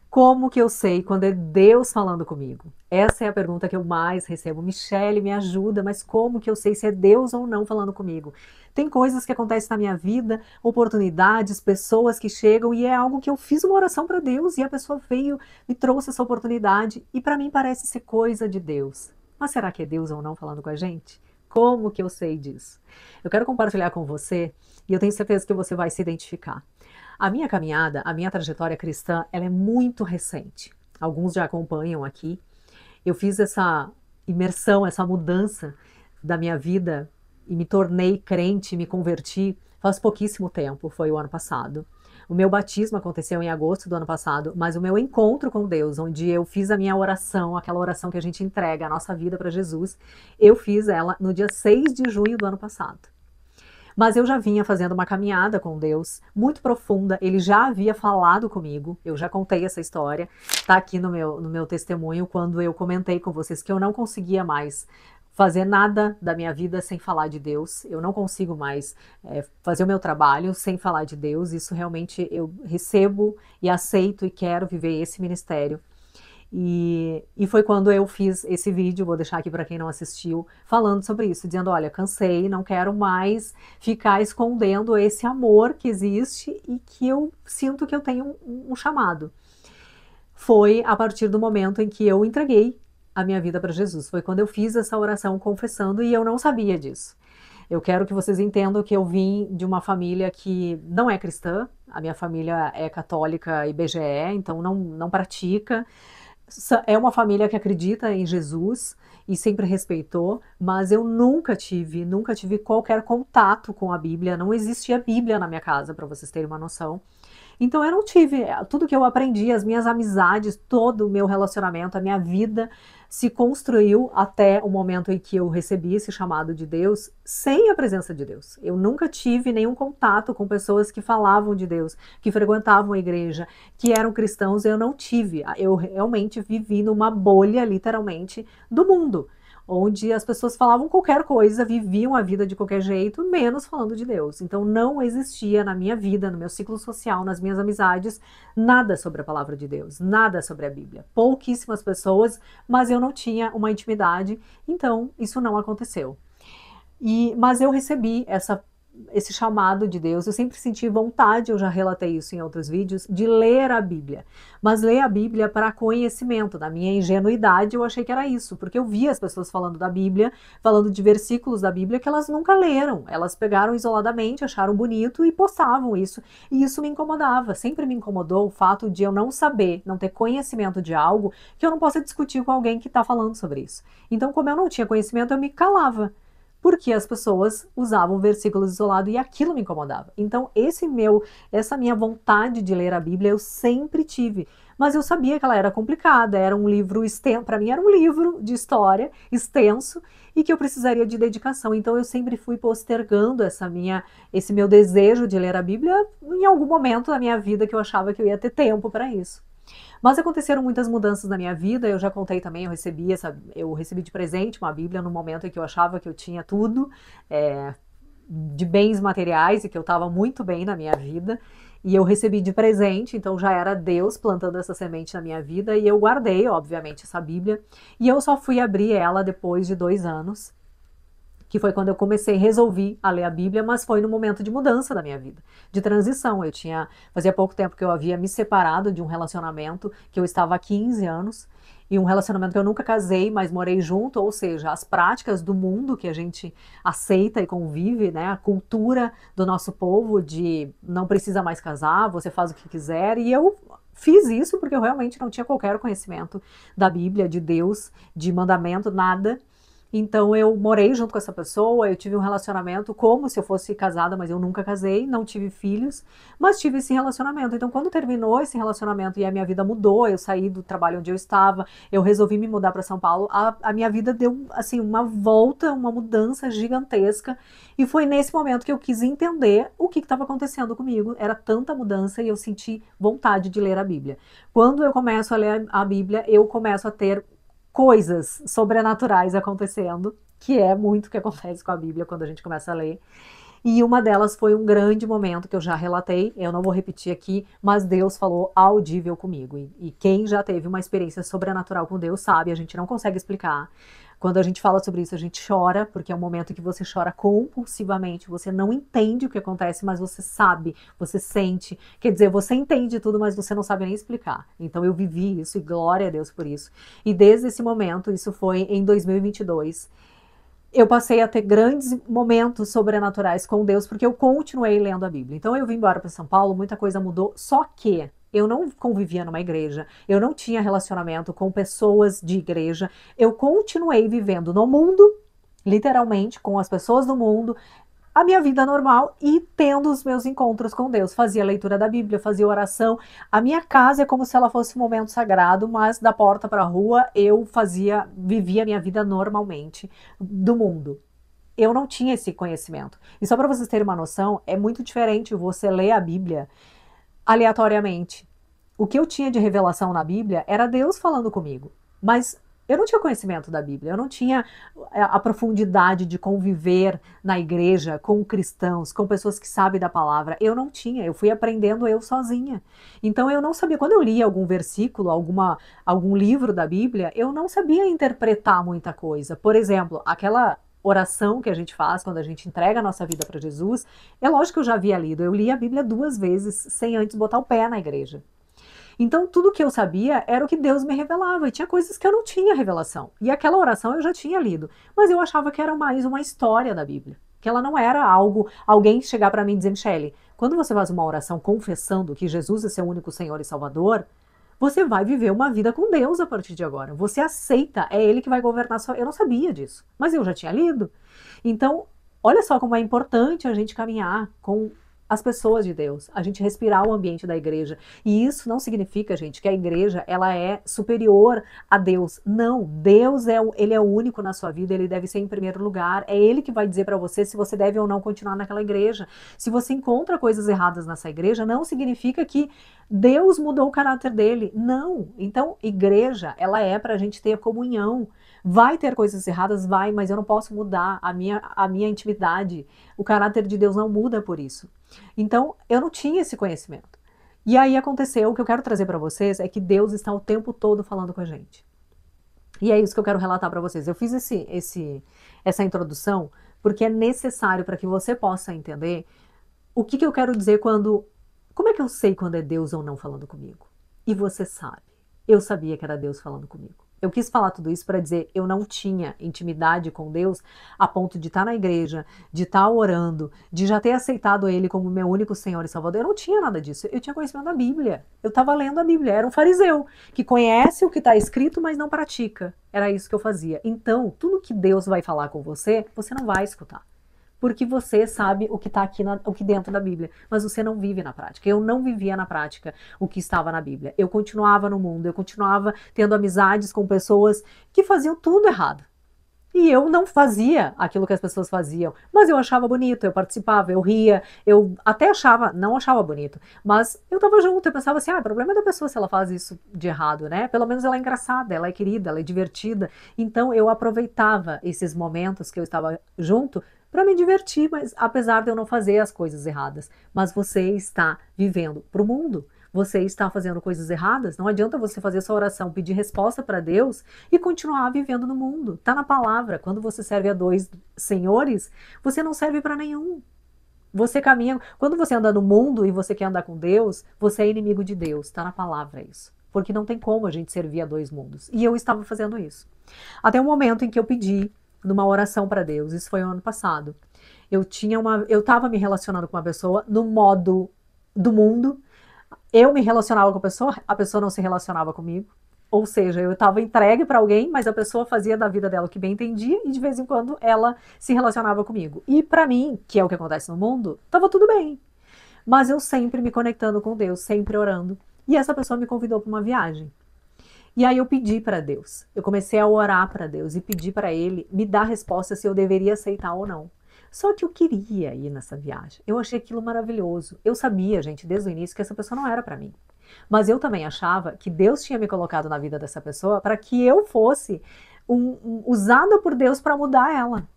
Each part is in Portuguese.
Como que eu sei quando é Deus falando comigo? Essa é a pergunta que eu mais recebo. Michele, me ajuda, mas como que eu sei se é Deus ou não falando comigo? Tem coisas que acontecem na minha vida, oportunidades, pessoas que chegam e é algo que eu fiz uma oração para Deus e a pessoa veio, me trouxe essa oportunidade e para mim parece ser coisa de Deus. Mas será que é Deus ou não falando com a gente? Como que eu sei disso? Eu quero compartilhar com você e eu tenho certeza que você vai se identificar. A minha caminhada, a minha trajetória cristã, ela é muito recente. Alguns já acompanham aqui. Eu fiz essa imersão, essa mudança da minha vida e me tornei crente, me converti faz pouquíssimo tempo, foi o ano passado. O meu batismo aconteceu em agosto do ano passado, mas o meu encontro com Deus, onde eu fiz a minha oração, aquela oração que a gente entrega a nossa vida para Jesus, eu fiz ela no dia 6 de junho do ano passado. Mas eu já vinha fazendo uma caminhada com Deus muito profunda, ele já havia falado comigo, eu já contei essa história, está aqui no meu testemunho, quando eu comentei com vocês que eu não conseguia mais fazer nada da minha vida sem falar de Deus, eu não consigo mais fazer o meu trabalho sem falar de Deus, isso realmente eu recebo e aceito e quero viver esse ministério. E foi quando eu fiz esse vídeo, vou deixar aqui para quem não assistiu, falando sobre isso, dizendo, olha, cansei, não quero mais ficar escondendo esse amor que existe e que eu sinto que eu tenho um chamado. Foi a partir do momento em que eu entreguei a minha vida para Jesus, foi quando eu fiz essa oração confessando e eu não sabia disso. Eu quero que vocês entendam que eu vim de uma família que não é cristã, a minha família é católica e BGE, então não pratica. É uma família que acredita em Jesus e sempre respeitou, mas eu nunca tive qualquer contato com a Bíblia, não existia Bíblia na minha casa, para vocês terem uma noção. Então eu não tive, tudo que eu aprendi, as minhas amizades, todo o meu relacionamento, a minha vida se construiu até o momento em que eu recebi esse chamado de Deus sem a presença de Deus. Eu nunca tive nenhum contato com pessoas que falavam de Deus, que frequentavam a igreja, que eram cristãos, eu não tive. Eu realmente vivi numa bolha, literalmente, do mundo, onde as pessoas falavam qualquer coisa, viviam a vida de qualquer jeito, menos falando de Deus. Então não existia na minha vida, no meu ciclo social, nas minhas amizades, nada sobre a palavra de Deus, nada sobre a Bíblia. Pouquíssimas pessoas, mas eu não tinha uma intimidade, então isso não aconteceu. Mas eu recebi esse chamado de Deus, eu sempre senti vontade, eu já relatei isso em outros vídeos, de ler a Bíblia, mas ler a Bíblia para conhecimento. Na minha ingenuidade eu achei que era isso, porque eu via as pessoas falando da Bíblia, falando de versículos da Bíblia que elas nunca leram, elas pegaram isoladamente, acharam bonito e postavam isso, e isso me incomodava, sempre me incomodou o fato de eu não saber, não ter conhecimento de algo que eu não possa discutir com alguém que está falando sobre isso. Então, como eu não tinha conhecimento, eu me calava, porque as pessoas usavam versículos isolados e aquilo me incomodava. Então, essa minha vontade de ler a Bíblia eu sempre tive, mas eu sabia que ela era complicada, era um livro extenso, para mim era um livro de história extenso e que eu precisaria de dedicação. Então, eu sempre fui postergando esse meu desejo de ler a Bíblia em algum momento da minha vida que eu achava que eu ia ter tempo para isso. Mas aconteceram muitas mudanças na minha vida, eu já contei também, eu recebi de presente uma Bíblia no momento em que eu achava que eu tinha tudo, de bens materiais e que eu estava muito bem na minha vida, e eu recebi de presente, então já era Deus plantando essa semente na minha vida, e eu guardei, obviamente, essa Bíblia, e eu só fui abrir ela depois de 2 anos, que foi quando eu resolvi a ler a Bíblia, mas foi no momento de mudança da minha vida, de transição. Fazia pouco tempo que eu havia me separado de um relacionamento que eu estava há 15 anos, e um relacionamento que eu nunca casei, mas morei junto, ou seja, as práticas do mundo que a gente aceita e convive, né, a cultura do nosso povo de não precisa mais casar, você faz o que quiser, e eu fiz isso porque eu realmente não tinha qualquer conhecimento da Bíblia, de Deus, de mandamento, nada. Então eu morei junto com essa pessoa, eu tive um relacionamento como se eu fosse casada, mas eu nunca casei, não tive filhos, mas tive esse relacionamento. Então quando terminou esse relacionamento e a minha vida mudou, eu saí do trabalho onde eu estava, eu resolvi me mudar para São Paulo, a minha vida deu assim uma volta, uma mudança gigantesca, e foi nesse momento que eu quis entender o que estava acontecendo comigo. Era tanta mudança e eu senti vontade de ler a Bíblia. Quando eu começo a ler a Bíblia, eu começo a ter coisas sobrenaturais acontecendo, que é muito o que acontece com a Bíblia quando a gente começa a ler. E uma delas foi um grande momento que eu já relatei, eu não vou repetir aqui, mas Deus falou audível comigo. E quem já teve uma experiência sobrenatural com Deus sabe, a gente não consegue explicar. Quando a gente fala sobre isso, a gente chora, porque é um momento que você chora compulsivamente, você não entende o que acontece, mas você sabe, você sente. Quer dizer, você entende tudo, mas você não sabe nem explicar. Então eu vivi isso e glória a Deus por isso. E desde esse momento, isso foi em 2022, eu passei a ter grandes momentos sobrenaturais com Deus, porque eu continuei lendo a Bíblia. Então eu vim embora para São Paulo, muita coisa mudou, só que eu não convivia numa igreja, eu não tinha relacionamento com pessoas de igreja, eu continuei vivendo no mundo, literalmente, com as pessoas do mundo, a minha vida normal e tendo os meus encontros com Deus. Fazia leitura da Bíblia, fazia oração. A minha casa é como se ela fosse um momento sagrado, mas da porta para a rua eu vivia a minha vida normalmente do mundo. Eu não tinha esse conhecimento. E só para vocês terem uma noção, é muito diferente você ler a Bíblia aleatoriamente. O que eu tinha de revelação na Bíblia era Deus falando comigo. Mas eu não tinha conhecimento da Bíblia, eu não tinha a profundidade de conviver na igreja com cristãos, com pessoas que sabem da palavra. Eu não tinha, eu fui aprendendo eu sozinha. Então eu não sabia, quando eu lia algum versículo, algum livro da Bíblia, eu não sabia interpretar muita coisa. Por exemplo, aquela oração que a gente faz quando a gente entrega a nossa vida para Jesus, é lógico que eu já havia lido, eu li a Bíblia 2 vezes sem antes botar o pé na igreja. Então, tudo que eu sabia era o que Deus me revelava, e tinha coisas que eu não tinha revelação. E aquela oração eu já tinha lido, mas eu achava que era mais uma história da Bíblia, que ela não era alguém chegar para mim e dizer, Michele, quando você faz uma oração confessando que Jesus é seu único Senhor e Salvador, você vai viver uma vida com Deus a partir de agora. Você aceita, é Ele que vai governar sua... Eu não sabia disso, mas eu já tinha lido. Então, olha só como é importante a gente caminhar com as pessoas de Deus, a gente respirar o ambiente da igreja. E isso não significa, gente, que a igreja ela é superior a Deus. Não, Deus ele é o único na sua vida, ele deve ser em primeiro lugar. É ele que vai dizer para você se você deve ou não continuar naquela igreja. Se você encontra coisas erradas nessa igreja, não significa que Deus mudou o caráter dele. Não. Então, igreja, ela é para a gente ter comunhão. Vai ter coisas erradas? Vai, mas eu não posso mudar a minha intimidade. O caráter de Deus não muda por isso. Então, eu não tinha esse conhecimento. E aí aconteceu, o que eu quero trazer para vocês é que Deus está o tempo todo falando com a gente. E é isso que eu quero relatar para vocês. Eu fiz essa introdução porque é necessário para que você possa entender o que eu quero dizer quando... Como é que eu sei quando é Deus ou não falando comigo? E você sabe. Eu sabia que era Deus falando comigo. Eu quis falar tudo isso para dizer, eu não tinha intimidade com Deus a ponto de estar na igreja, de estar orando, de já ter aceitado Ele como meu único Senhor e Salvador. Eu não tinha nada disso. Eu tinha conhecimento da Bíblia. Eu estava lendo a Bíblia. Era um fariseu que conhece o que está escrito, mas não pratica. Era isso que eu fazia. Então, tudo que Deus vai falar com você, você não vai escutar. Porque você sabe o que está aqui, o que dentro da Bíblia, mas você não vive na prática. Eu não vivia na prática o que estava na Bíblia. Eu continuava no mundo, eu continuava tendo amizades com pessoas que faziam tudo errado. E eu não fazia aquilo que as pessoas faziam, mas eu achava bonito, eu participava, eu ria, eu até achava, não achava bonito, mas eu estava junto, eu pensava assim, o problema é da pessoa se ela faz isso de errado, né? Pelo menos ela é engraçada, ela é querida, ela é divertida. Então eu aproveitava esses momentos que eu estava junto para me divertir, mas apesar de eu não fazer as coisas erradas. Mas você está vivendo para o mundo. Você está fazendo coisas erradas. Não adianta você fazer sua oração, pedir resposta para Deus e continuar vivendo no mundo. Está na palavra. Quando você serve a 2 senhores, você não serve para nenhum. Você caminha. Quando você anda no mundo e você quer andar com Deus, você é inimigo de Deus. Está na palavra isso. Porque não tem como a gente servir a 2 mundos. E eu estava fazendo isso. Até o momento em que eu pedi numa oração para Deus, isso foi o ano passado. Eu estava me relacionando com uma pessoa no modo do mundo, eu me relacionava com a pessoa não se relacionava comigo, ou seja, eu estava entregue para alguém, mas a pessoa fazia da vida dela o que bem entendia e de vez em quando ela se relacionava comigo. E para mim, que é o que acontece no mundo, estava tudo bem. Mas eu sempre me conectando com Deus, sempre orando. E essa pessoa me convidou para uma viagem. E aí eu pedi para Deus, eu comecei a orar para Deus e pedir para Ele me dar resposta se eu deveria aceitar ou não. Só que eu queria ir nessa viagem, eu achei aquilo maravilhoso. Eu sabia, gente, desde o início que essa pessoa não era para mim. Mas eu também achava que Deus tinha me colocado na vida dessa pessoa para que eu fosse usada por Deus para mudar ela.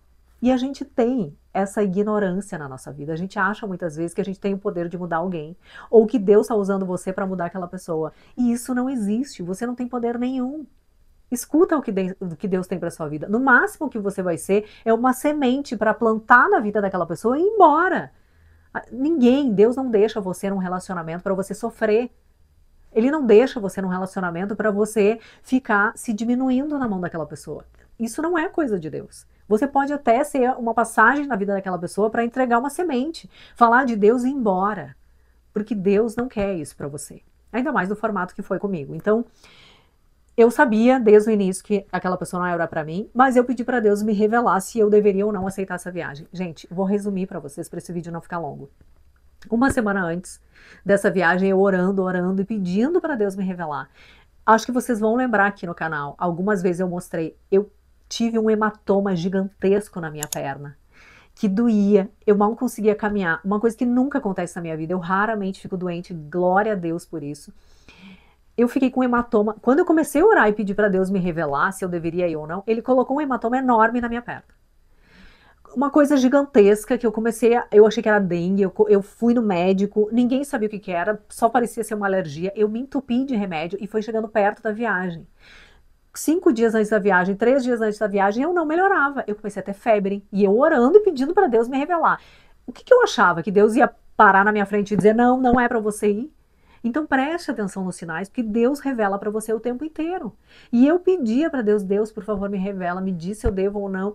E a gente tem essa ignorância na nossa vida. A gente acha muitas vezes que a gente tem o poder de mudar alguém, ou que Deus está usando você para mudar aquela pessoa. E isso não existe. Você não tem poder nenhum. Escuta o que Deus tem para sua vida. No máximo que você vai ser é uma semente para plantar na vida daquela pessoa e ir embora. Deus não deixa você num relacionamento para você sofrer. Ele não deixa você num relacionamento para você ficar se diminuindo na mão daquela pessoa. Isso não é coisa de Deus. Você pode até ser uma passagem na vida daquela pessoa para entregar uma semente, falar de Deus e ir embora, porque Deus não quer isso para você. Ainda mais no formato que foi comigo. Então, eu sabia desde o início que aquela pessoa não era para mim, mas eu pedi para Deus me revelar se eu deveria ou não aceitar essa viagem. Gente, vou resumir para vocês, para esse vídeo não ficar longo. Uma semana antes dessa viagem, eu orando e pedindo para Deus me revelar. Acho que vocês vão lembrar aqui no canal, algumas vezes eu mostrei, eu tive um hematoma gigantesco na minha perna, que doía, eu mal conseguia caminhar, uma coisa que nunca acontece na minha vida, eu raramente fico doente, glória a Deus por isso. Eu fiquei com um hematoma, quando eu comecei a orar e pedir para Deus me revelar se eu deveria ir ou não, ele colocou um hematoma enorme na minha perna. Uma coisa gigantesca que eu achei que era dengue, eu fui no médico, ninguém sabia o que era, só parecia ser uma alergia, eu me entupi de remédio e foi chegando perto da viagem. 5 dias antes da viagem, 3 dias antes da viagem, eu não melhorava, eu comecei a ter febre, e eu orando e pedindo para Deus me revelar. O que eu achava? Que Deus ia parar na minha frente e dizer, não, não é para você ir? Então preste atenção nos sinais, porque Deus revela para você o tempo inteiro. E eu pedia para Deus, Deus, por favor, me revela, me diz se eu devo ou não.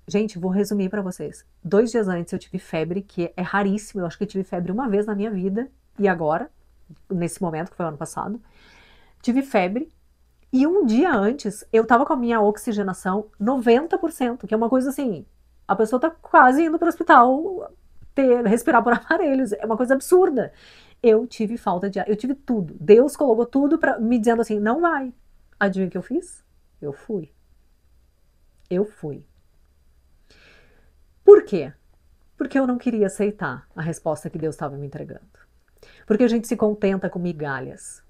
Gente, vou resumir para vocês. 2 dias antes eu tive febre, que é raríssimo, eu acho que eu tive febre uma vez na minha vida, e agora, nesse momento, que foi o ano passado, tive febre, e um dia antes eu tava com a minha oxigenação 90%, que é uma coisa assim, a pessoa tá quase indo para o hospital respirar por aparelhos, é uma coisa absurda. Eu tive falta de ar, eu tive tudo. Deus colocou tudo me dizendo assim, não vai. Adivinha o que eu fiz? Eu fui. Eu fui. Por quê? Porque eu não queria aceitar a resposta que Deus estava me entregando. Porque a gente se contenta com migalhas.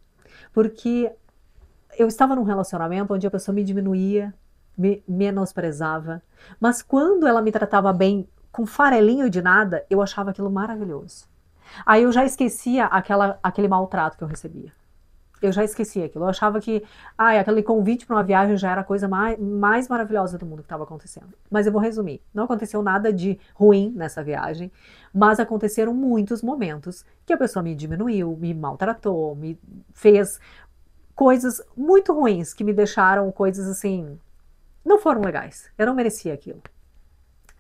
Porque eu estava num relacionamento onde a pessoa me diminuía, me menosprezava, mas quando ela me tratava bem, com farelinho de nada, eu achava aquilo maravilhoso. Aí eu já esquecia aquele maltrato que eu recebia. Eu já esquecia aquilo. Eu achava que aquele convite para uma viagem já era a coisa mais maravilhosa do mundo que estava acontecendo. Mas eu vou resumir. Não aconteceu nada de ruim nessa viagem, mas aconteceram muitos momentos que a pessoa me diminuiu, me maltratou, me fez coisas muito ruins que me deixaram coisas assim, não foram legais. Eu não merecia aquilo.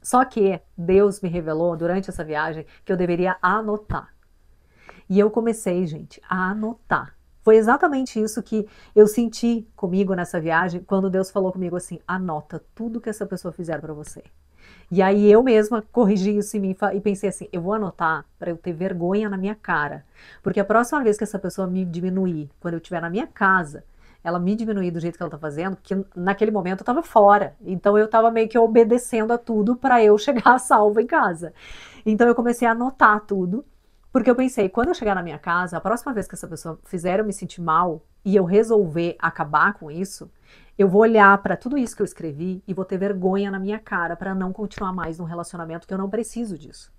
Só que Deus me revelou durante essa viagem que eu deveria anotar. E eu comecei, gente, a anotar. Foi exatamente isso que eu senti comigo nessa viagem, quando Deus falou comigo assim, anota tudo que essa pessoa fizer para você. E aí eu mesma corrigi isso em mim e pensei assim, eu vou anotar para eu ter vergonha na minha cara. Porque a próxima vez que essa pessoa me diminuir, quando eu estiver na minha casa, ela me diminuir do jeito que ela tá fazendo, porque naquele momento eu tava fora. Então eu tava meio que obedecendo a tudo para eu chegar salva em casa. Então eu comecei a anotar tudo. Porque eu pensei, quando eu chegar na minha casa, a próxima vez que essa pessoa fizer eu me sentir mal e eu resolver acabar com isso, eu vou olhar para tudo isso que eu escrevi e vou ter vergonha na minha cara para não continuar mais num relacionamento que eu não preciso disso.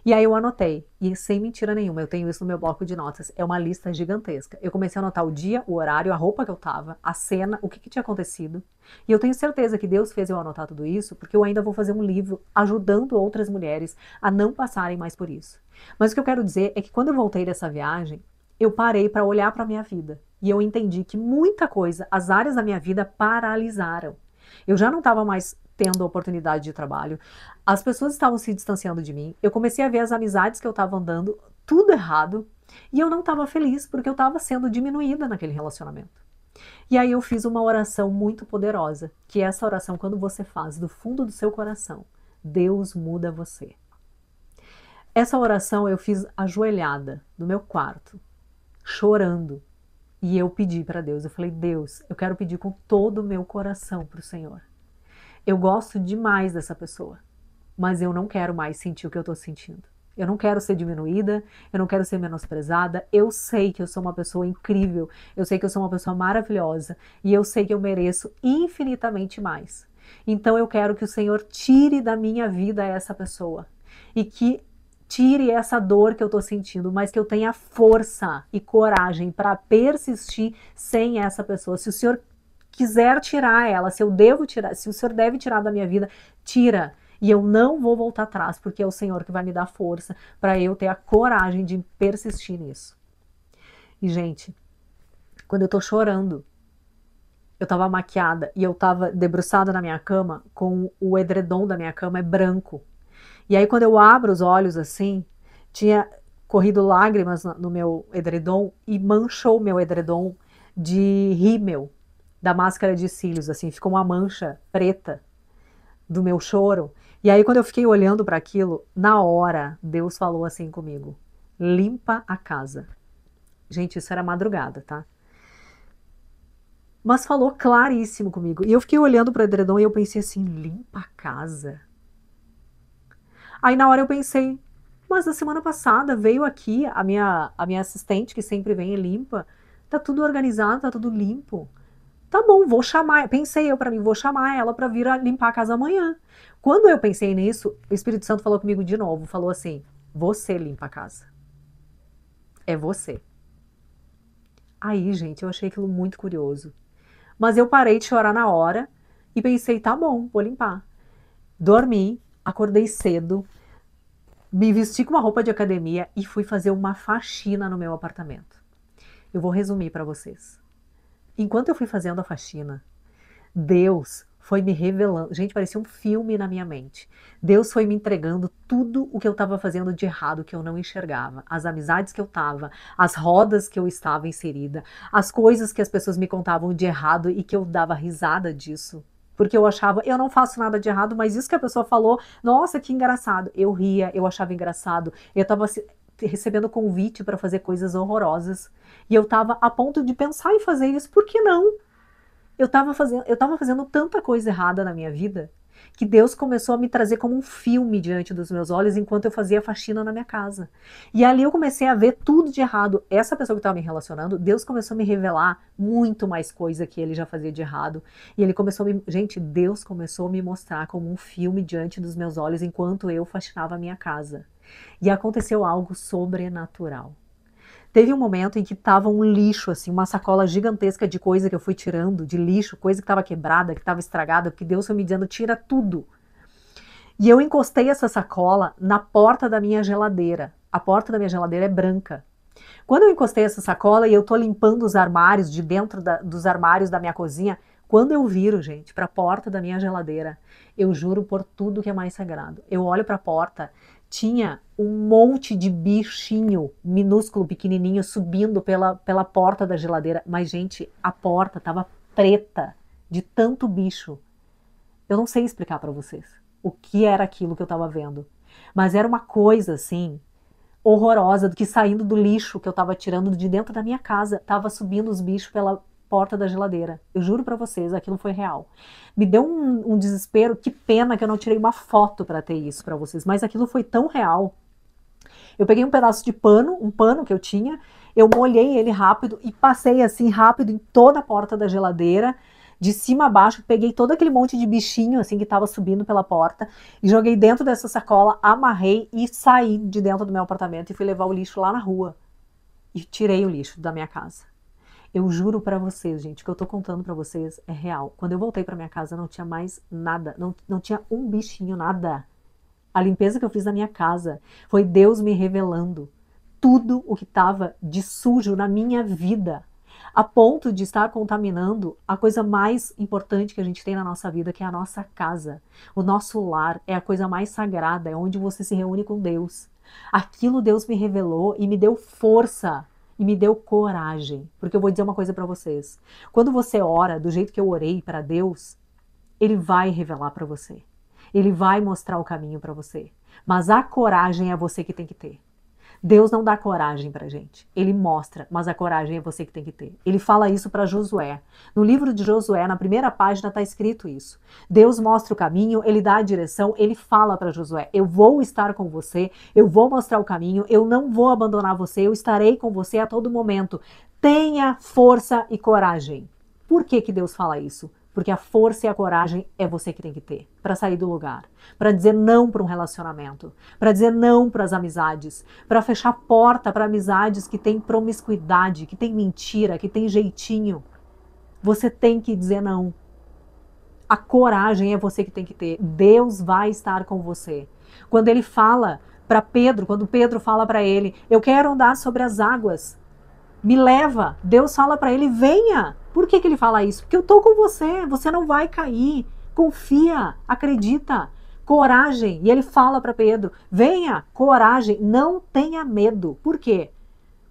E aí eu anotei, e sem mentira nenhuma, eu tenho isso no meu bloco de notas, é uma lista gigantesca. Eu comecei a anotar o dia, o horário, a roupa que eu tava, a cena, o que tinha acontecido. E eu tenho certeza que Deus fez eu anotar tudo isso, porque eu ainda vou fazer um livro ajudando outras mulheres a não passarem mais por isso. Mas o que eu quero dizer é que quando eu voltei dessa viagem, eu parei para olhar para a minha vida. E eu entendi que muita coisa, as áreas da minha vida paralisaram. Eu já não estava mais tendo oportunidade de trabalho, as pessoas estavam se distanciando de mim, eu comecei a ver as amizades que eu estava andando, tudo errado, e eu não estava feliz porque eu estava sendo diminuída naquele relacionamento. E aí eu fiz uma oração muito poderosa, que é essa oração quando você faz do fundo do seu coração, Deus muda você. Essa oração eu fiz ajoelhada no meu quarto, chorando, e eu pedi para Deus, eu falei, Deus, eu quero pedir com todo o meu coração para o Senhor. Eu gosto demais dessa pessoa, mas eu não quero mais sentir o que eu estou sentindo. Eu não quero ser diminuída, eu não quero ser menosprezada, eu sei que eu sou uma pessoa incrível, eu sei que eu sou uma pessoa maravilhosa e eu sei que eu mereço infinitamente mais. Então eu quero que o Senhor tire da minha vida essa pessoa. E que tire essa dor que eu estou sentindo, mas que eu tenha força e coragem para persistir sem essa pessoa. Se o Senhor quiser tirar ela, se eu devo tirar, se o Senhor deve tirar da minha vida, tira. E eu não vou voltar atrás, porque é o Senhor que vai me dar força para eu ter a coragem de persistir nisso. E, gente, quando eu tô chorando, eu tava maquiada e eu tava debruçada na minha cama com o edredom da minha cama é branco. E aí quando eu abro os olhos assim, tinha corrido lágrimas no meu edredom e manchou meu edredom de rímel, da máscara de cílios, assim, ficou uma mancha preta do meu choro. E aí quando eu fiquei olhando para aquilo, na hora Deus falou assim comigo: limpa a casa. Gente, isso era madrugada, tá? Mas falou claríssimo comigo. E eu fiquei olhando para o edredom e eu pensei assim, limpa a casa? Aí na hora eu pensei, mas na semana passada veio aqui a minha assistente, que sempre vem e limpa, tá tudo organizado, tá tudo limpo. Tá bom, vou chamar, pensei eu para mim, vou chamar ela para vir limpar a casa amanhã. Quando eu pensei nisso, o Espírito Santo falou comigo de novo, falou assim, você limpa a casa. É você. Aí, gente, eu achei aquilo muito curioso. Mas eu parei de chorar na hora e pensei, tá bom, vou limpar. Dormi, acordei cedo, me vesti com uma roupa de academia e fui fazer uma faxina no meu apartamento. Eu vou resumir para vocês. Enquanto eu fui fazendo a faxina, Deus foi me revelando. Gente, parecia um filme na minha mente. Deus foi me entregando tudo o que eu estava fazendo de errado, que eu não enxergava. As amizades que eu estava, as rodas que eu estava inserida, as coisas que as pessoas me contavam de errado e que eu dava risada disso. Porque eu achava, eu não faço nada de errado, mas isso que a pessoa falou, nossa, que engraçado. Eu ria, eu achava engraçado. Eu estava recebendo convite para fazer coisas horrorosas. E eu estava a ponto de pensar em fazer isso, por que não? Eu tava fazendo tanta coisa errada na minha vida que Deus começou a me trazer como um filme diante dos meus olhos enquanto eu fazia faxina na minha casa. E ali eu comecei a ver tudo de errado. Essa pessoa que estava me relacionando, Deus começou a me revelar muito mais coisa que ele já fazia de errado. E ele começou a me... Gente, Deus começou a me mostrar como um filme diante dos meus olhos enquanto eu faxinava a minha casa. E aconteceu algo sobrenatural. Teve um momento em que tava um lixo, assim, uma sacola gigantesca de coisa que eu fui tirando, de lixo, coisa que estava quebrada, que estava estragada, porque Deus foi me dizendo, tira tudo. E eu encostei essa sacola na porta da minha geladeira. A porta da minha geladeira é branca. Quando eu encostei essa sacola e eu tô limpando os armários, de dentro dos armários da minha cozinha, quando eu viro, gente, para a porta da minha geladeira, eu juro por tudo que é mais sagrado. Eu olho para a porta, tinha um monte de bichinho minúsculo, pequenininho, subindo pela porta da geladeira. Mas, gente, a porta tava preta de tanto bicho. Eu não sei explicar para vocês o que era aquilo que eu tava vendo. Mas era uma coisa, assim, horrorosa, do que saindo do lixo que eu tava tirando de dentro da minha casa. Tava subindo os bichos pela porta da geladeira. Eu juro pra vocês, aquilo foi real. Me deu um desespero, que pena que eu não tirei uma foto pra ter isso pra vocês, mas aquilo foi tão real. Eu peguei um pedaço de pano, um pano que eu tinha, eu molhei ele rápido e passei assim rápido em toda a porta da geladeira, de cima a baixo, peguei todo aquele monte de bichinho assim que tava subindo pela porta e joguei dentro dessa sacola, amarrei e saí de dentro do meu apartamento e fui levar o lixo lá na rua. E tirei o lixo da minha casa. Eu juro pra vocês, gente, o que eu tô contando pra vocês é real. Quando eu voltei pra minha casa, não tinha mais nada, não tinha um bichinho, nada. A limpeza que eu fiz na minha casa foi Deus me revelando tudo o que estava de sujo na minha vida, a ponto de estar contaminando a coisa mais importante que a gente tem na nossa vida, que é a nossa casa. O nosso lar é a coisa mais sagrada, é onde você se reúne com Deus. Aquilo Deus me revelou e me deu força. E me deu coragem, porque eu vou dizer uma coisa para vocês. Quando você ora do jeito que eu orei para Deus, Ele vai revelar para você. Ele vai mostrar o caminho para você. Mas a coragem é você que tem que ter. Deus não dá coragem pra gente. Ele mostra, mas a coragem é você que tem que ter. Ele fala isso para Josué. No livro de Josué, na primeira página, está escrito isso. Deus mostra o caminho, ele dá a direção, ele fala para Josué, eu vou estar com você, eu vou mostrar o caminho, eu não vou abandonar você, eu estarei com você a todo momento. Tenha força e coragem. Por que que Deus fala isso? Porque a força e a coragem é você que tem que ter para sair do lugar, para dizer não para um relacionamento, para dizer não para as amizades, para fechar a porta para amizades que têm promiscuidade, que têm mentira, que têm jeitinho. Você tem que dizer não. A coragem é você que tem que ter. Deus vai estar com você. Quando ele fala para Pedro, quando Pedro fala para ele, eu quero andar sobre as águas, me leva. Deus fala para ele, venha. Por que ele fala isso? Porque eu estou com você, você não vai cair. Confia, acredita, coragem. E ele fala para Pedro, venha, coragem, não tenha medo. Por quê?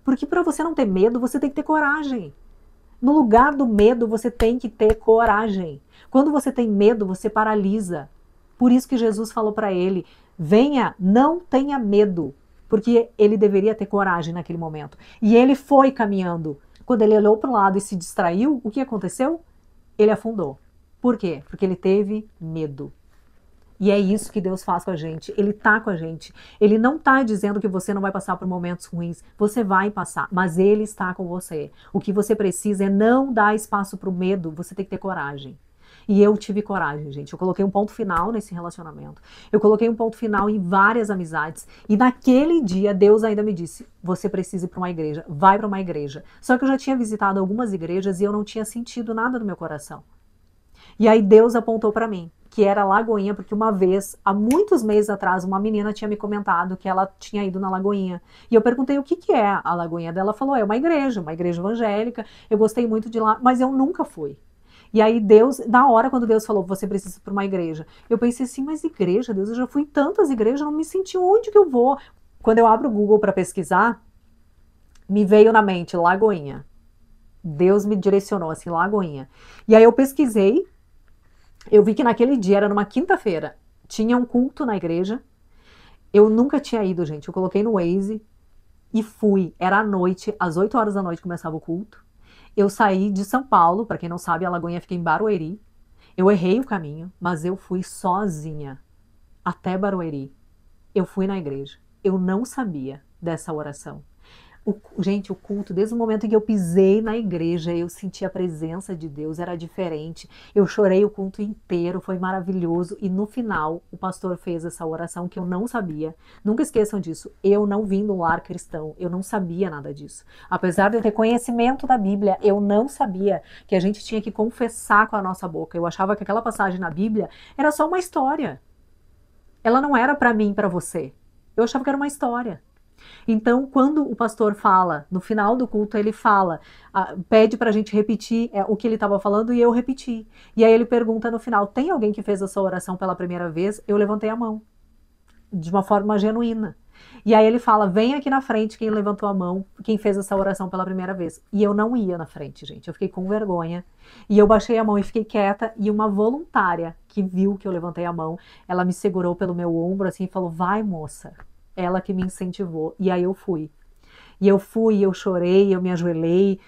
Porque para você não ter medo, você tem que ter coragem. No lugar do medo, você tem que ter coragem. Quando você tem medo, você paralisa. Por isso que Jesus falou para ele, venha, não tenha medo. Porque ele deveria ter coragem naquele momento. E ele foi caminhando. Quando ele olhou para o lado e se distraiu, o que aconteceu? Ele afundou. Por quê? Porque ele teve medo. E é isso que Deus faz com a gente. Ele tá com a gente. Ele não tá dizendo que você não vai passar por momentos ruins. Você vai passar, mas Ele está com você. O que você precisa é não dar espaço para o medo. Você tem que ter coragem. E eu tive coragem, gente. Eu coloquei um ponto final nesse relacionamento. Eu coloquei um ponto final em várias amizades. E naquele dia, Deus ainda me disse, você precisa ir para uma igreja. Vai para uma igreja. Só que eu já tinha visitado algumas igrejas e eu não tinha sentido nada no meu coração. E aí Deus apontou para mim, que era Lagoinha, porque uma vez, há muitos meses atrás, uma menina tinha me comentado que ela tinha ido na Lagoinha. E eu perguntei o que é a Lagoinha dela. Ela falou, é uma igreja evangélica, eu gostei muito de lá, mas eu nunca fui. E aí Deus, na hora quando Deus falou, você precisa ir para uma igreja, eu pensei assim, mas igreja, Deus, eu já fui em tantas igrejas, eu não me senti onde que eu vou. Quando eu abro o Google para pesquisar, me veio na mente Lagoinha. Deus me direcionou assim, Lagoinha. E aí eu pesquisei, eu vi que naquele dia, era numa quinta-feira, tinha um culto na igreja. Eu nunca tinha ido, gente. Eu coloquei no Waze e fui. Era à noite, às 8 horas da noite começava o culto. Eu saí de São Paulo, para quem não sabe, a Lagoinha fica em Barueri. Eu errei o caminho, mas eu fui sozinha até Barueri. Eu fui na igreja. Eu não sabia dessa oração. Gente, o culto, desde o momento em que eu pisei na igreja, eu senti a presença de Deus, era diferente. Eu chorei o culto inteiro, foi maravilhoso. E no final, o pastor fez essa oração que eu não sabia. Nunca esqueçam disso, eu não vim de um lar cristão, eu não sabia nada disso. Apesar de eu ter conhecimento da Bíblia, eu não sabia que a gente tinha que confessar com a nossa boca. Eu achava que aquela passagem na Bíblia era só uma história. Ela não era para mim e para você. Eu achava que era uma história. Então, quando o pastor fala, no final do culto, ele fala, pede pra gente repetir o que ele estava falando e eu repeti. E aí ele pergunta no final, tem alguém que fez essa oração pela primeira vez? Eu levantei a mão, de uma forma genuína. E aí ele fala, vem aqui na frente quem levantou a mão, quem fez essa oração pela primeira vez. E eu não ia na frente, gente, eu fiquei com vergonha. E eu baixei a mão e fiquei quieta, e uma voluntária que viu que eu levantei a mão, ela me segurou pelo meu ombro assim e falou, vai moça. Ela que me incentivou. E aí eu fui. E eu fui, eu chorei, eu me ajoelhei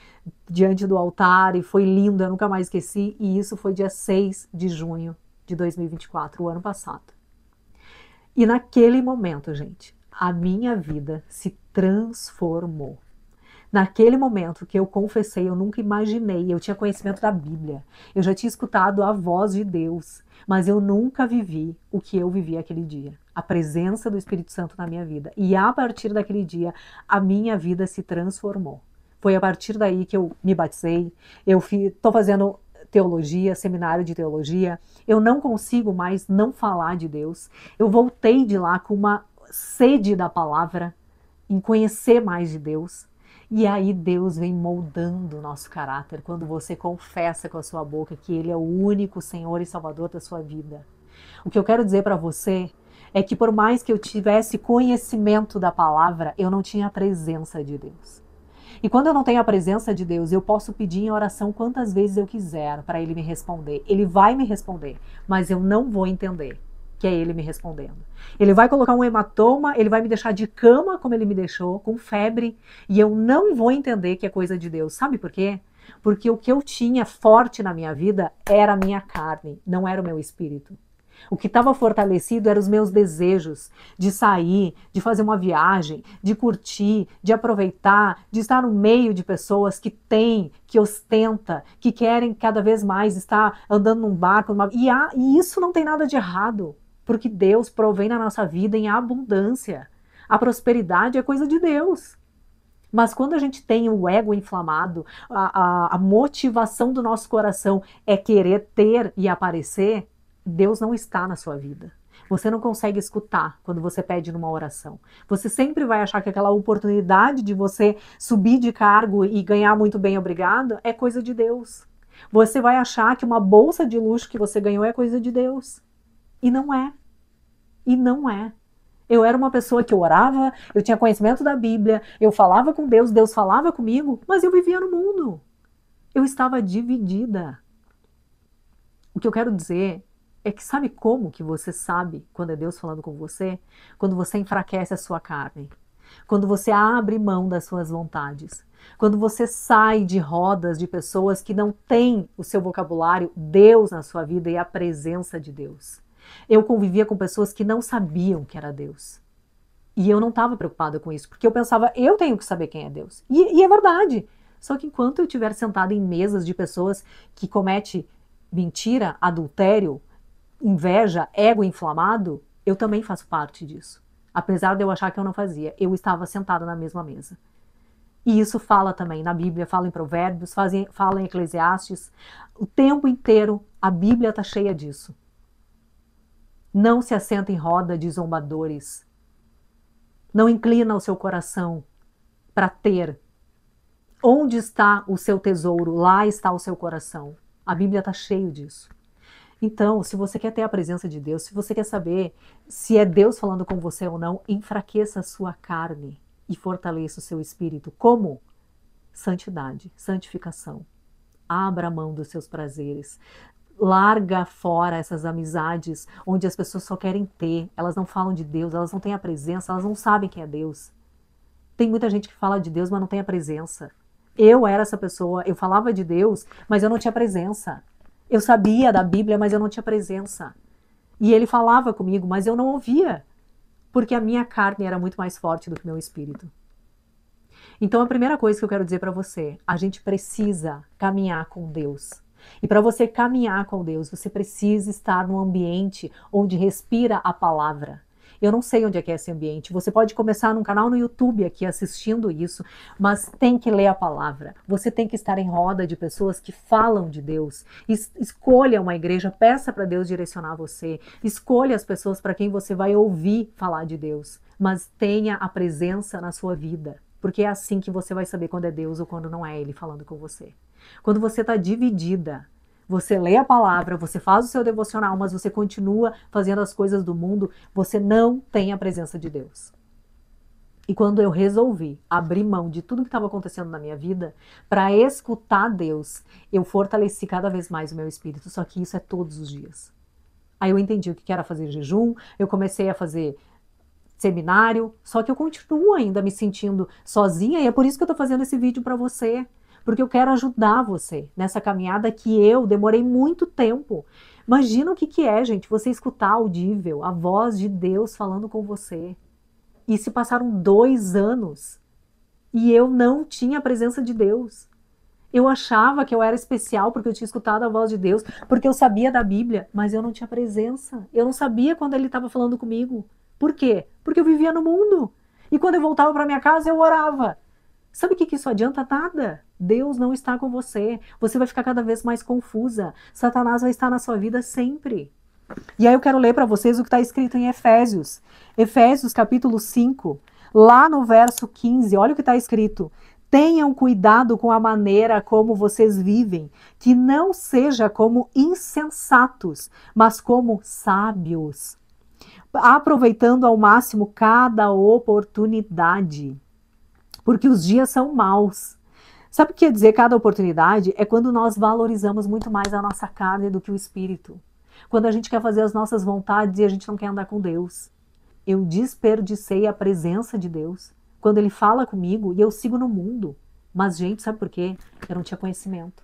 diante do altar e foi lindo, eu nunca mais esqueci. E isso foi dia 6 de junho de 2024, o ano passado. E naquele momento, gente, a minha vida se transformou. Naquele momento que eu confessei, eu nunca imaginei, eu tinha conhecimento da Bíblia, eu já tinha escutado a voz de Deus, mas eu nunca vivi o que eu vivi aquele dia, a presença do Espírito Santo na minha vida. E a partir daquele dia, a minha vida se transformou. Foi a partir daí que eu me batizei, eu estou fazendo teologia, seminário de teologia, eu não consigo mais não falar de Deus, eu voltei de lá com uma sede da palavra, em conhecer mais de Deus. E aí Deus vem moldando o nosso caráter quando você confessa com a sua boca que Ele é o único Senhor e Salvador da sua vida. O que eu quero dizer para você é que por mais que eu tivesse conhecimento da palavra, eu não tinha a presença de Deus. E quando eu não tenho a presença de Deus, eu posso pedir em oração quantas vezes eu quiser para Ele me responder. Ele vai me responder, mas eu não vou entender que é Ele me respondendo. Ele vai colocar um hematoma, Ele vai me deixar de cama, como Ele me deixou, com febre, e eu não vou entender que é coisa de Deus. Sabe por quê? Porque o que eu tinha forte na minha vida era a minha carne, não era o meu espírito. O que estava fortalecido eram os meus desejos de sair, de fazer uma viagem, de curtir, de aproveitar, de estar no meio de pessoas que têm, que ostenta, que querem cada vez mais estar andando num barco. E isso não tem nada de errado, porque Deus provém na nossa vida em abundância. A prosperidade é coisa de Deus. Mas quando a gente tem o ego inflamado, a motivação do nosso coração é querer ter e aparecer, Deus não está na sua vida. Você não consegue escutar quando você pede numa oração. Você sempre vai achar que aquela oportunidade de você subir de cargo e ganhar muito bem, obrigado, é coisa de Deus. Você vai achar que uma bolsa de luxo que você ganhou é coisa de Deus. E não é. E não é. Eu era uma pessoa que orava, eu tinha conhecimento da Bíblia, eu falava com Deus, Deus falava comigo, mas eu vivia no mundo. Eu estava dividida. O que eu quero dizer é que sabe como que você sabe quando é Deus falando com você? Quando você enfraquece a sua carne. Quando você abre mão das suas vontades. Quando você sai de rodas de pessoas que não têm o seu vocabulário, Deus na sua vida e a presença de Deus. Eu convivia com pessoas que não sabiam que era Deus. E eu não estava preocupada com isso, porque eu pensava, eu tenho que saber quem é Deus. E é verdade. Só que enquanto eu estiver sentada em mesas de pessoas que cometem mentira, adultério, inveja, ego inflamado, eu também faço parte disso. Apesar de eu achar que eu não fazia, eu estava sentada na mesma mesa. E isso fala também na Bíblia, fala em Provérbios, fala em Eclesiastes. O tempo inteiro a Bíblia está cheia disso. Não se assenta em roda de zombadores. Não inclina o seu coração para ter. Onde está o seu tesouro, lá está o seu coração. A Bíblia está cheia disso. Então, se você quer ter a presença de Deus, se você quer saber se é Deus falando com você ou não, enfraqueça a sua carne e fortaleça o seu espírito. Como? Santidade, santificação. Abra mão dos seus prazeres. Larga fora essas amizades onde as pessoas só querem ter, elas não falam de Deus, elas não têm a presença, elas não sabem quem é Deus. Tem muita gente que fala de Deus, mas não tem a presença. Eu era essa pessoa, eu falava de Deus, mas eu não tinha presença. Eu sabia da Bíblia, mas eu não tinha presença. E ele falava comigo, mas eu não ouvia, porque a minha carne era muito mais forte do que o meu espírito. Então a primeira coisa que eu quero dizer para você, a gente precisa caminhar com Deus. E para você caminhar com Deus, você precisa estar num ambiente onde respira a palavra. Eu não sei onde é que é esse ambiente. Você pode começar num canal no YouTube aqui assistindo isso, mas tem que ler a palavra. Você tem que estar em roda de pessoas que falam de Deus. Escolha uma igreja, peça para Deus direcionar você. Escolha as pessoas para quem você vai ouvir falar de Deus. Mas tenha a presença na sua vida. Porque é assim que você vai saber quando é Deus ou quando não é Ele falando com você. Quando você está dividida, você lê a palavra, você faz o seu devocional, mas você continua fazendo as coisas do mundo, você não tem a presença de Deus. E quando eu resolvi abrir mão de tudo que estava acontecendo na minha vida, para escutar Deus, eu fortaleci cada vez mais o meu espírito, só que isso é todos os dias. Aí eu entendi o que era fazer jejum, eu comecei a fazer seminário, só que eu continuo ainda me sentindo sozinha e é por isso que eu estou fazendo esse vídeo para você. Porque eu quero ajudar você nessa caminhada que eu demorei muito tempo. Imagina o que é, gente, você escutar audível, a voz de Deus falando com você. E se passaram 2 anos e eu não tinha a presença de Deus. Eu achava que eu era especial porque eu tinha escutado a voz de Deus, porque eu sabia da Bíblia, mas eu não tinha presença. Eu não sabia quando Ele estava falando comigo. Por quê? Porque eu vivia no mundo. E quando eu voltava para minha casa, eu orava. Sabe o que isso adianta? Nada. Deus não está com você. Você vai ficar cada vez mais confusa. Satanás vai estar na sua vida sempre. E aí eu quero ler para vocês o que está escrito em Efésios. Efésios capítulo 5, lá no verso 15. Olha o que está escrito. Tenham cuidado com a maneira como vocês vivem, que não seja como insensatos, mas como sábios, aproveitando ao máximo cada oportunidade, porque os dias são maus. Sabe o que quer dizer cada oportunidade? É quando nós valorizamos muito mais a nossa carne do que o espírito. Quando a gente quer fazer as nossas vontades e a gente não quer andar com Deus. Eu desperdicei a presença de Deus quando Ele fala comigo e eu sigo no mundo. Mas, gente, sabe por quê? Eu não tinha conhecimento.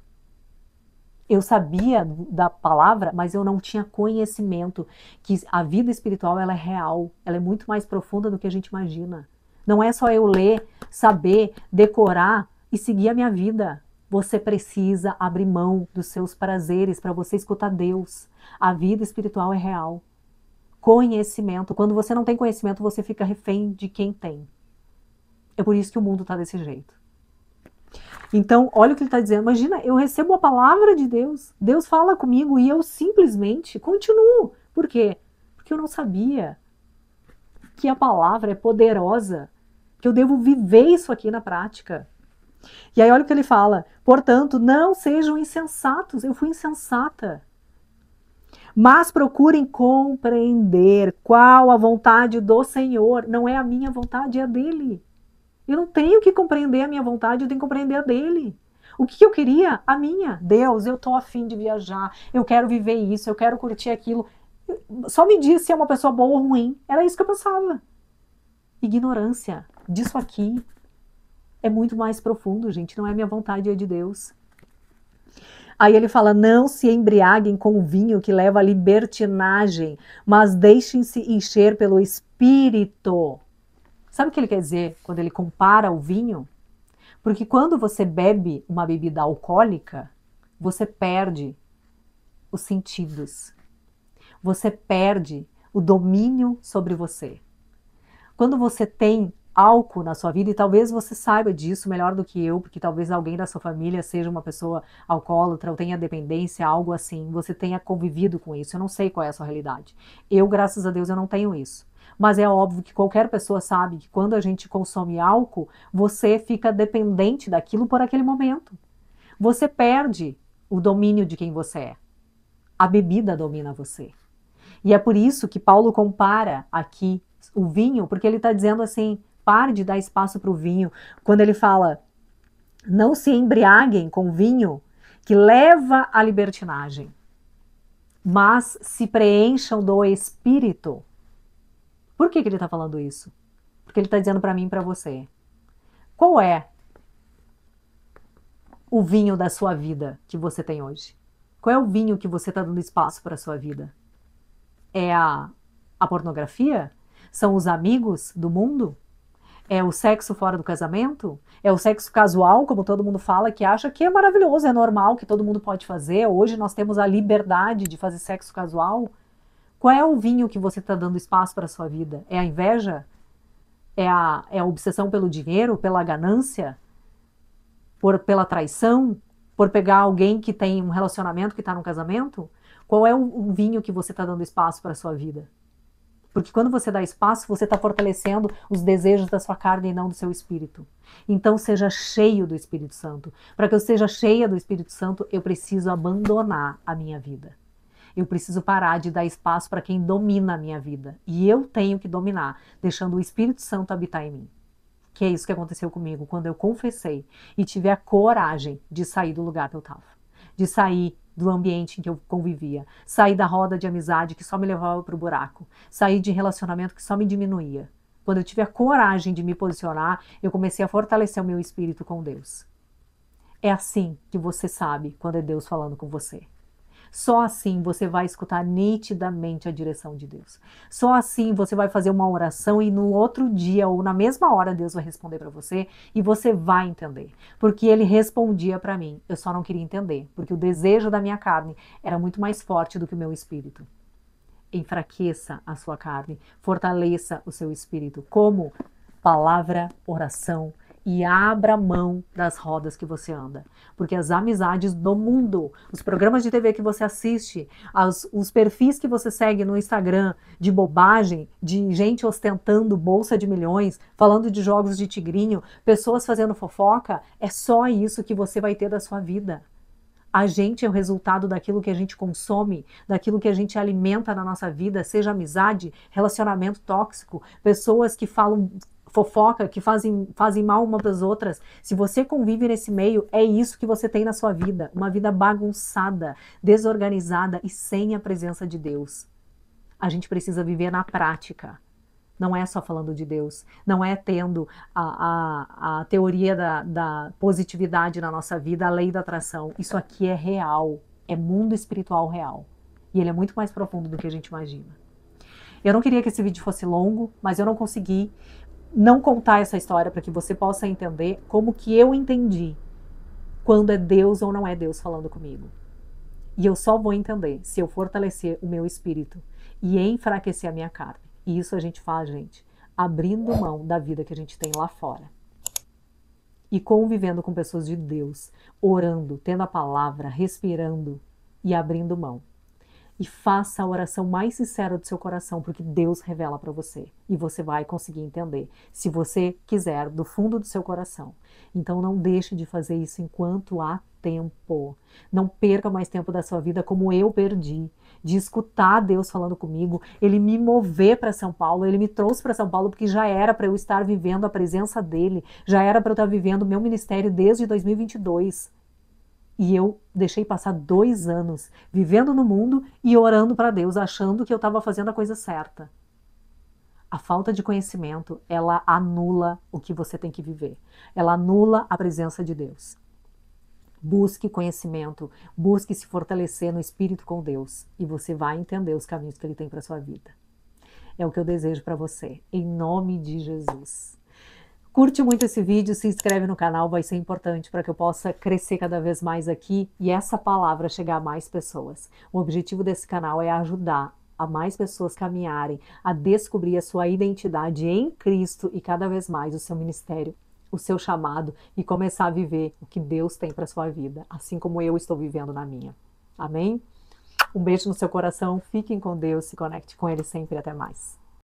Eu sabia da palavra, mas eu não tinha conhecimento que a vida espiritual ela é real, ela é muito mais profunda do que a gente imagina. Não é só eu ler, saber, decorar e seguir a minha vida. Você precisa abrir mão dos seus prazeres para você escutar Deus. A vida espiritual é real. Conhecimento. Quando você não tem conhecimento, você fica refém de quem tem. É por isso que o mundo está desse jeito. Então, olha o que ele está dizendo. Imagina, eu recebo a palavra de Deus, Deus fala comigo e eu simplesmente continuo. Por quê? Porque eu não sabia que a palavra é poderosa, que eu devo viver isso aqui na prática. E aí olha o que ele fala. Portanto, não sejam insensatos. Eu fui insensata. Mas procurem compreender qual a vontade do Senhor. Não é a minha vontade, é a dele. Eu não tenho que compreender a minha vontade, eu tenho que compreender a dele. O que eu queria? A minha. Deus, eu tô afim de viajar, eu quero viver isso, eu quero curtir aquilo. Só me diz se é uma pessoa boa ou ruim. Era isso que eu pensava. Ignorância disso aqui é muito mais profundo, gente. Não é minha vontade, é de Deus. Aí ele fala, não se embriaguem com o vinho que leva à libertinagem, mas deixem-se encher pelo Espírito. Sabe o que ele quer dizer quando ele compara o vinho? Porque quando você bebe uma bebida alcoólica, você perde os sentidos. Você perde o domínio sobre você. Quando você tem álcool na sua vida, e talvez você saiba disso melhor do que eu, porque talvez alguém da sua família seja uma pessoa alcoólatra ou tenha dependência, algo assim, você tenha convivido com isso. Eu não sei qual é a sua realidade. Eu, graças a Deus, eu não tenho isso. Mas é óbvio que qualquer pessoa sabe que quando a gente consome álcool, você fica dependente daquilo por aquele momento. Você perde o domínio de quem você é. A bebida domina você. E é por isso que Paulo compara aqui o vinho, porque ele está dizendo assim, pare de dar espaço para o vinho. Quando ele fala, não se embriaguem com vinho que leva à libertinagem, mas se preencham do Espírito. Por que ele está falando isso? Porque ele está dizendo para mim e para você. Qual é o vinho da sua vida que você tem hoje? Qual é o vinho que você está dando espaço para a sua vida? É a pornografia? São os amigos do mundo? É o sexo fora do casamento? É o sexo casual, como todo mundo fala, que acha que é maravilhoso, é normal, que todo mundo pode fazer. Hoje nós temos a liberdade de fazer sexo casual. Qual é o vinho que você está dando espaço para a sua vida? É a inveja? É a obsessão pelo dinheiro, pela ganância? Pela traição? Por pegar alguém que tem um relacionamento, que está num casamento? Qual é o vinho que você está dando espaço para a sua vida? Porque quando você dá espaço, você está fortalecendo os desejos da sua carne e não do seu espírito. Então seja cheio do Espírito Santo. Para que eu seja cheia do Espírito Santo, eu preciso abandonar a minha vida. Eu preciso parar de dar espaço para quem domina a minha vida. E eu tenho que dominar, deixando o Espírito Santo habitar em mim. Que é isso que aconteceu comigo quando eu confessei e tive a coragem de sair do lugar que eu estava. De sair do ambiente em que eu convivia. Sair da roda de amizade que só me levava para o buraco. Sair de relacionamento que só me diminuía. Quando eu tive a coragem de me posicionar, eu comecei a fortalecer o meu espírito com Deus. É assim que você sabe quando é Deus falando com você. Só assim você vai escutar nitidamente a direção de Deus. Só assim você vai fazer uma oração e no outro dia ou na mesma hora Deus vai responder para você e você vai entender. Porque ele respondia para mim, eu só não queria entender, porque o desejo da minha carne era muito mais forte do que o meu espírito. Enfraqueça a sua carne, fortaleça o seu espírito. Como? Palavra, oração, e abra mão das rodas que você anda. Porque as amizades do mundo, os programas de TV que você assiste, os perfis que você segue no Instagram de bobagem, de gente ostentando bolsa de milhões, falando de jogos de tigrinho, pessoas fazendo fofoca, é só isso que você vai ter da sua vida. A gente é o resultado daquilo que a gente consome, daquilo que a gente alimenta na nossa vida, seja amizade, relacionamento tóxico, pessoas que falam fofoca, que fazem mal umas das outras. Se você convive nesse meio, é isso que você tem na sua vida. Uma vida bagunçada, desorganizada e sem a presença de Deus. A gente precisa viver na prática. Não é só falando de Deus. Não é tendo a teoria da positividade na nossa vida, a lei da atração. Isso aqui é real. É mundo espiritual real. E ele é muito mais profundo do que a gente imagina. Eu não queria que esse vídeo fosse longo, mas eu não consegui não contar essa história para que você possa entender como que eu entendi quando é Deus ou não é Deus falando comigo. E eu só vou entender se eu fortalecer o meu espírito e enfraquecer a minha carne. E isso a gente faz, gente, abrindo mão da vida que a gente tem lá fora. E convivendo com pessoas de Deus, orando, tendo a palavra, respirando e abrindo mão. E faça a oração mais sincera do seu coração, porque Deus revela para você. E você vai conseguir entender, se você quiser, do fundo do seu coração. Então não deixe de fazer isso enquanto há tempo. Não perca mais tempo da sua vida como eu perdi. De escutar Deus falando comigo, Ele me mover para São Paulo, Ele me trouxe para São Paulo porque já era para eu estar vivendo a presença dEle, já era para eu estar vivendo o meu ministério desde 2022. E eu deixei passar 2 anos vivendo no mundo e orando para Deus, achando que eu estava fazendo a coisa certa. A falta de conhecimento, ela anula o que você tem que viver. Ela anula a presença de Deus. Busque conhecimento, busque se fortalecer no espírito com Deus e você vai entender os caminhos que Ele tem para sua vida. É o que eu desejo para você, em nome de Jesus. Curte muito esse vídeo, se inscreve no canal, vai ser importante para que eu possa crescer cada vez mais aqui e essa palavra chegar a mais pessoas. O objetivo desse canal é ajudar a mais pessoas caminharem, a descobrir a sua identidade em Cristo e cada vez mais o seu ministério, o seu chamado e começar a viver o que Deus tem para sua vida, assim como eu estou vivendo na minha. Amém? Um beijo no seu coração, fiquem com Deus, se conecte com Ele sempre, até mais.